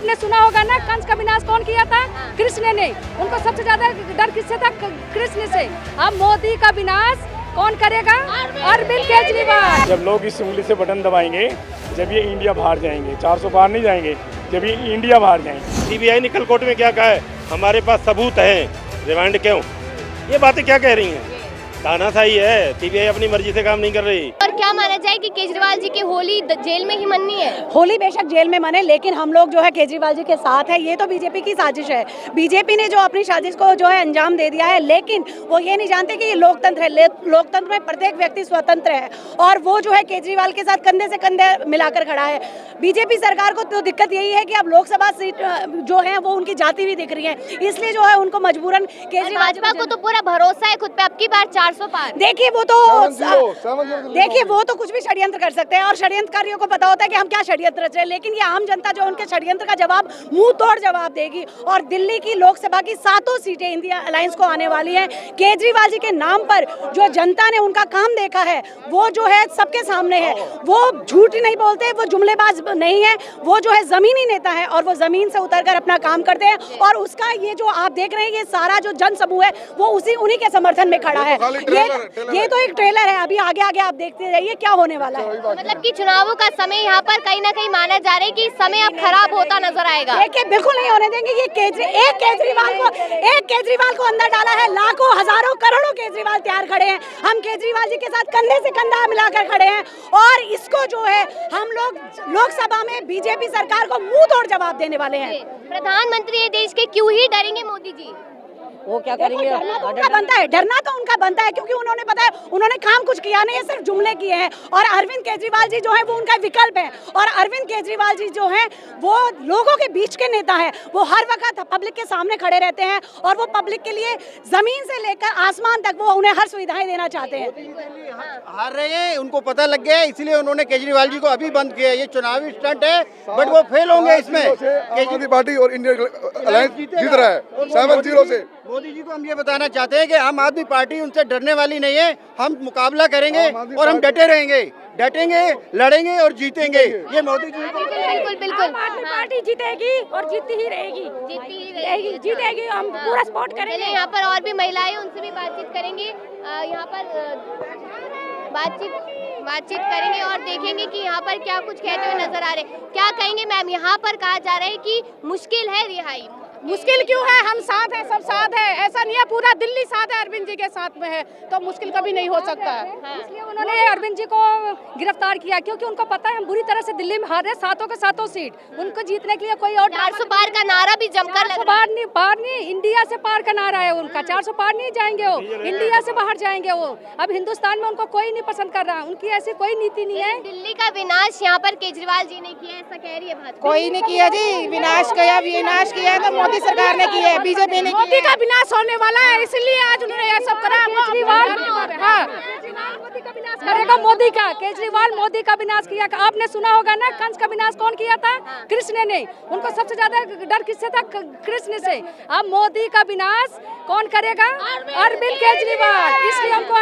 आपने सुना होगा ना, कंस का विनाश कौन किया था? कृष्ण ने। उनको सबसे ज्यादा डर किससे था? कृष्ण से। अब मोदी का विनाश कौन करेगा? अरविंद केजरीवाल। जब लोग इस उंगली से बटन दबाएंगे, जब ये इंडिया बाहर जाएंगे, 400 पार नहीं जाएंगे, जब ये इंडिया बाहर जाएंगे। सीबीआई ने कल कोर्ट में क्या कहा है? हमारे पास सबूत है, रिमांड क्यों? ये बातें क्या कह रही हैं? तानाशाही है, सीबीआई अपनी मर्जी से काम नहीं कर रही। और क्या माना जाए कि केजरीवाल जी की होली जेल में ही मननी है? होली बेशक जेल में मने, लेकिन हम लोग जो है केजरीवाल जी के साथ है। ये तो बीजेपी की साजिश है। बीजेपी ने जो अपनी साजिश को जो है अंजाम दे दिया है, लेकिन वो ये नहीं जानते कि ये लोकतंत्र है। लोकतंत्र में प्रत्येक व्यक्ति स्वतंत्र है और वो जो है केजरीवाल के साथ कंधे से कंधे मिलाकर खड़ा है। बीजेपी सरकार को तो दिक्कत यही है कि अब लोकसभा सीट जो है वो उनकी जाती हुई दिख रही है, इसलिए जो है उनको मजबूरन केजरीवाल भाजपा को तो पूरा भरोसा है खुद पे, अब की बार 400 पार। देखिए वो तो कुछ भी षड्यंत्र कर सकते हैं और षड्यंत्रकारियों को पता होता है कि हम क्या षड्यंत्र रच रहे हैं, लेकिन ये आम जनता जो उनके षड्यंत्र का जवाब मुंह तोड़ जवाब देगी। और दिल्ली की लोकसभा की 7 सीटें इंडिया अलायंस को आने वाली हैं। केजरीवाल जी के नाम पर जो जनता ने उनका काम देखा है वो जो है सबके सामने है। वो झूठ नहीं बोलते, वो जुमलेबाज नहीं है, वो जो है जमीनी नेता है और वो जमीन से उतरकर अपना काम करते हैं। और उसका ये जो आप देख रहे हैं, ये सारा जो जन समूह है वो उन्हीं के समर्थन में खड़ा है। ये तो एक ट्रेलर है, अभी आगे आगे आप देखते रहिए क्या होने वाला है। मतलब कि चुनावों का समय यहाँ पर कहीं ना कहीं माना जा रहा है कि समय अब खराब होता नजर आएगा। देखिए बिल्कुल नहीं होने देंगे। ये एक केजरीवाल को अंदर डाला है, लाखों हजारों करोड़ों केजरीवाल तैयार खड़े हैं। हम केजरीवाल जी के साथ कंधे से कंधा मिलाकर खड़े हैं और इसको जो है हम लोग लोकसभा में बीजेपी सरकार को मुंह तोड़ जवाब देने वाले हैं। प्रधानमंत्री ये देश के क्यों ही डरेंगे मोदी जी? वो क्या करेंगे? उनका बनता है, डरना तो उनका बनता है, क्योंकि उन्होंने पता है उन्होंने काम कुछ किया नहीं है, सिर्फ जुमले किए हैं। और अरविंद केजरीवाल जी जो है वो उनका विकल्प है। और अरविंद केजरीवाल जी जो है वो लोगों के बीच के नेता है। वो हर वक्त पब्लिक के सामने खड़े रहते हैं और वो पब्लिक के लिए जमीन से लेकर आसमान तक वो उन्हें हर सुविधाएं देना चाहते हैं। हार रहे हैं, उनको पता लग गया है, इसलिए उन्होंने केजरीवाल जी को अभी बंद किया। ये चुनावी स्टंट है, बट वो फेल होंगे इसमें। आम आदमी पार्टी और इंडियन अलायंस जीत रहा है 7-0 से। मोदी जी को हम ये बताना चाहते हैं कि आम आदमी पार्टी उनसे डरने वाली नहीं है। हम मुकाबला करेंगे और हम डटे रहेंगे, डटेंगे, लड़ेंगे और जीतेंगे। ये मोदी जी को बिल्कुल आम आदमी पार्टी जीतेगी और जीतती ही रहेगी, जीतेगी। हम पूरा सपोर्ट करेंगे। यहाँ पर और भी महिलाएं, उनसे भी बातचीत करेंगे। यहाँ पर बातचीत करेंगे और देखेंगे कि यहाँ पर क्या कुछ कहते हुए नजर आ रहे। क्या कहेंगे मैम? यहाँ पर कहा जा रहा है कि मुश्किल है रिहाई। मुश्किल क्यों है? हम साथ हैं, सब साथ है। ऐसा नहीं है पूरा दिल्ली साथ है, अरविंद जी के साथ में है, तो मुश्किल कभी नहीं हो सकता है। इसलिए उन्होंने अरविंद जी को गिरफ्तार किया, क्योंकि उनको पता है हम बुरी तरह से दिल्ली में हार रहे। 7 के 7 सीट उनको जीतने के लिए कोई और 400 पार का नारा भी जमकर लग रहा है। पार नहीं, इंडिया से पार का नारा है उनका। 400 पार नहीं जाएंगे वो, इंडिया से बाहर जाएंगे वो। अब हिंदुस्तान में उनको कोई नहीं पसंद कर रहा, उनकी ऐसी कोई नीति नहीं है। दिल्ली का विनाश यहाँ पर केजरीवाल जी ने किया, ऐसा कह रही है भाजपा। कोई नहीं किया जी, विनाश किया तो मोदी सरकार ने किया है, बीजेपी ने। मोदी का विनाश होने वाला है, इसलिए आज उन्होंने यह सब करा। केजरीवाल करेगा मोदी का, केजरीवाल मोदी का विनाश किया। आपने सुना होगा ना, कंस का विनाश कौन किया था? कृष्ण ने। उनको सबसे ज्यादा डर किससे था? कृष्ण से। अब मोदी का विनाश कौन करेगा? अरविंद केजरीवाल। इसलिए हमको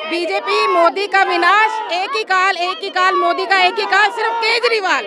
बीजेपी मोदी का विनाश, एक ही काल मोदी का, एक ही काल सिर्फ केजरीवाल।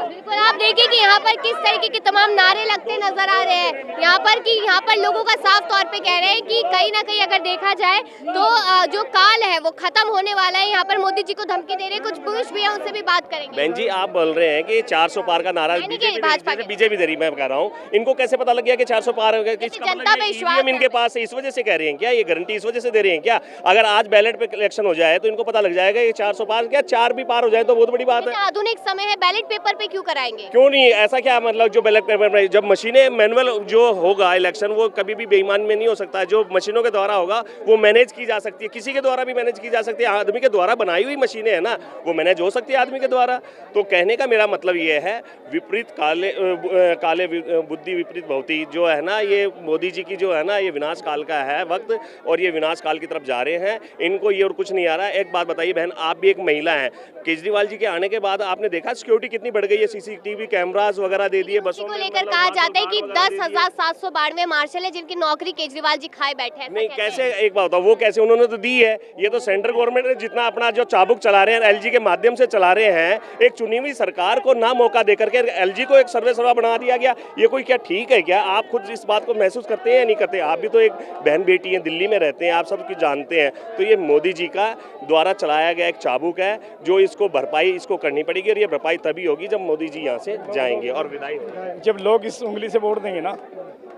बिल्कुल, आप देखिए कि यहाँ पर किस तरीके के तमाम नारे लगते नजर आ रहे हैं। यहाँ पर लोगों का साफ तौर पे कह रहे हैं कि कहीं ना कहीं अगर देखा जाए तो जो काल है वो खत्म होने वाला है। यहाँ पर मोदी जी को धमकी दे रहे हैं। कुछ पुरुष भी हैं, उनसे भी बात करेंगे। बहन जी, आप बोल रहे हैं कि 400 पार का नारा बीजेपी दे रही, मैं कह रहा हूँ इनको कैसे पता लग गया कि 400 पार हो गया? जनता पे विश्वास इनके पास है, इस वजह से कह रहे हैं क्या? ये गारंटी इस वजह से दे रहे हैं क्या? अगर आज बैलेट पे इलेक्शन हो जाए तो इनको पता लग जाएगा ये 400 पार, क्या 4 भी पार हो जाए तो बहुत बड़ी बात है। आधुनिक समय है, बैलेट पेपर पे क्यों कराएंगे? क्यों नहीं? ऐसा क्या मतलब जो बैलेट पेपर में जब मशीनें मैनुअल जो होगा इलेक्शन, वो कभी भी बेईमान में नहीं हो सकता है। जो मशीनों के द्वारा होगा वो मैनेज की जा सकती है, किसी के द्वारा भी मैनेज की जा सकती है। आदमी के द्वारा बनाई हुई मशीनें है ना, वो मैनेज हो सकती है आदमी के द्वारा। तो कहने का मेरा मतलब ये है, विपरीत काले बुद्धि विपरीत भौती जो है ना, ये मोदी जी की जो है ना, ये विनाश काल का है वक्त और ये विनाश काल की तरफ जा रहे हैं। इनको ये और कुछ नहीं आ रहा है। एक बात बताइए बहन, आप भी एक महिला हैं, केजरीवाल जी के आने के बाद आपने देखा सिक्योरिटी कितनी बढ़ गई है सीसीटीवी कैमरास वगैरह दे दिए बसों को में, लेकर मतलब कहा मार्शल जाता है कि गार्ड वगैरह दे दिए। 10,792 मार्शल है जिनकी नौकरी केजरीवाल जी खाए बैठे हैं। नहीं कैसे, एक बात बताओ, वो कैसे, उन्होंने तो दी है। ये तो सेंट्रल गवर्नमेंट ने जितना अपना जो चाबुक चला रहे हैं एलजी के माध्यम से चला रहे हैं, एक चुनी हुई सरकार को ना मौका देकर के एलजी को एक सर्वेसर्वा बना दिया गया। ये कोई क्या ठीक है क्या? आप खुद इस बात को महसूस करते हैं या नहीं करते? आप भी तो एक बहन बेटी हैं, दिल्ली में रहते हैं, आप सब कुछ जानते हैं। तो ये मोदी जी का द्वारा चलाया गया एक चाबुक है, जो इसको भरपाई इसको करनी पड़ेगी, और ये भरपाई तभी होगी जब मोदी जी यहाँ से जाएंगे और विदाई होगी। जब लोग इस उंगली से वोट देंगे ना,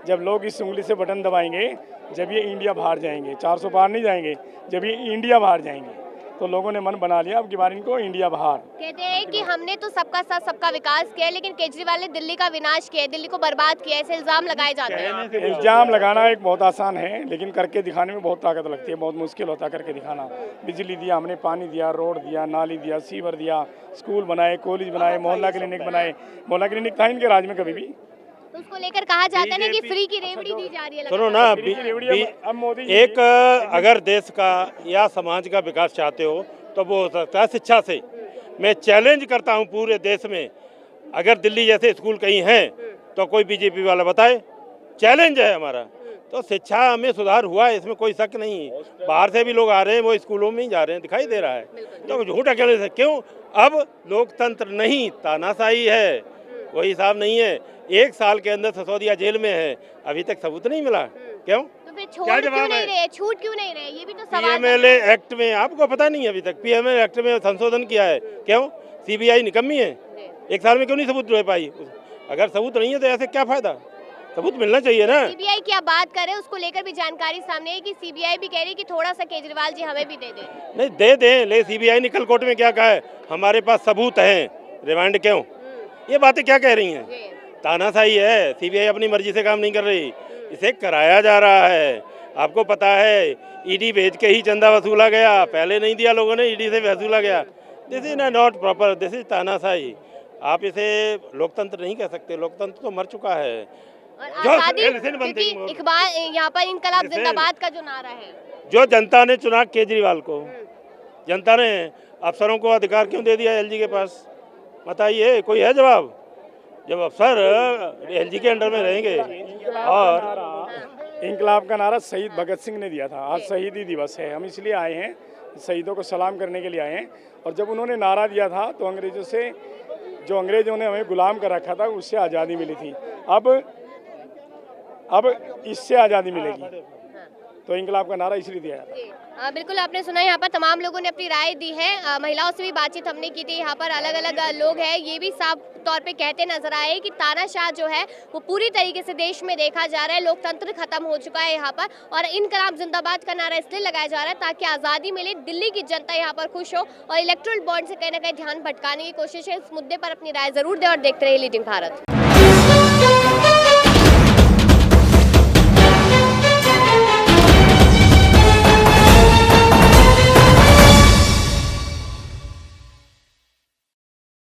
जब लोग इस उंगली से बटन दबाएंगे, जब ये इंडिया बाहर जाएंगे, 400 पार नहीं जाएंगे, जब ये इंडिया बाहर जाएंगे, तो लोगों ने मन बना लिया अब की बार इनको इंडिया बाहर। कहते हैं कि हमने तो सबका साथ सबका विकास किया है, लेकिन केजरीवाल ने दिल्ली का विनाश किया है, दिल्ली को बर्बाद किया है, ऐसे इल्जाम लगाए जाते हैं। इल्जाम लगाना एक बहुत आसान है, लेकिन करके दिखाने में बहुत ताकत लगती है, बहुत मुश्किल होता है करके दिखाना। बिजली दिया हमने, पानी दिया, रोड दिया, नाली दिया, सीवर दिया, स्कूल बनाए, कॉलेज बनाए, मोहल्ला क्लिनिक बनाए। मोहल्ला क्लिनिक था इनके राज में कभी भी? तो उसको लेकर कहा जाता है ना कि फ्री की रेवड़ी दी जा रही है। सुनो ना, अब मोदी एक अगर देश का या समाज का विकास चाहते हो तो वो हो सकता है शिक्षा से। मैं चैलेंज करता हूँ पूरे देश में, अगर दिल्ली जैसे स्कूल कहीं हैं तो कोई बीजेपी वाला बताए, चैलेंज है हमारा। तो शिक्षा में सुधार हुआ है, इसमें कोई शक नहीं है। बाहर से भी लोग आ रहे हैं, वो स्कूलों में ही जा रहे हैं, दिखाई दे रहा है। तो झूठ अकेले से क्यों? अब लोकतंत्र नहीं, तानाशाही है, कोई हिसाब नहीं है। 1 साल के अंदर सिसोदिया जेल में है, अभी तक सबूत नहीं मिला। क्यों? तो फिर छोड़ क्यों नहीं रहे, छूट क्यों नहीं रहे, ये भी तो सवाल है। पीएमएलए एक्ट में आपको पता नहीं है अभी तक, पीएमएलए एक्ट में संशोधन किया है। क्यों? सीबीआई निकम्मी है, 1 साल में क्यों नहीं सबूत ले पाई? अगर सबूत नहीं है तो ऐसे क्या फायदा? सबूत मिलना चाहिए ना। सीबीआई की आप बात करें, उसको लेकर भी जानकारी सामने है कि सीबीआई भी कह रही है कि थोड़ा सा केजरीवाल जी हमें भी दे दें। नहीं दे दें, ले सीबीआई ने कल कोर्ट में क्या कहा है, हमारे पास सबूत हैं, रिमांड क्यों? ये बातें क्या कह रही हैं? तानाशाही है, सीबीआई अपनी मर्जी से काम नहीं कर रही, इसे कराया जा रहा है। आपको पता है ईडी भेज के ही चंदा वसूला गया, पहले नहीं दिया लोगों ने, ईडी से वसूला गया। This is not proper, this is तानाशाही। आप इसे लोकतंत्र नहीं कह सकते, लोकतंत्र तो मर चुका है। और आजादी, क्योंकि इकबाल यहाँ पर इनकलाब जिंदाबाद का जो नारा है, जो जनता ने चुना केजरीवाल को, जनता ने अफसरों को अधिकार क्यों दे दिया एलजी के पास? बताइए, कोई है जवाब? जब अफसर एलजी के अंडर में रहेंगे। और इंकलाब का नारा शहीद भगत सिंह ने दिया था। आज शहीदी दिवस है, हम इसलिए आए हैं, शहीदों को सलाम करने के लिए आए हैं। और जब उन्होंने नारा दिया था तो अंग्रेजों से, जो अंग्रेजों ने हमें गुलाम कर रखा था, उससे आज़ादी मिली थी। अब इससे आज़ादी मिलेगी, तो इंकलाब का नारा इसलिए दिया जाता है। बिल्कुल आपने सुना, यहाँ पर तमाम लोगों ने अपनी राय दी है। महिलाओं से भी बातचीत हमने की थी, यहाँ पर अलग अलग लोग हैं, ये भी साफ तौर पे कहते नजर आए कि तानाशाह जो है वो पूरी तरीके से देश में देखा जा रहा है, लोकतंत्र खत्म हो चुका है यहाँ पर। और इनकलाब जिंदाबाद का नारा इसलिए लगाया जा रहा है ताकि आज़ादी मिले, दिल्ली की जनता यहाँ पर खुश हो, और इलेक्टोरल बॉन्ड से कहीं ना कहीं ध्यान भटकाने की कोशिश है। इस मुद्दे पर अपनी राय जरूर दें और देखते रहिए लीडिंग भारत।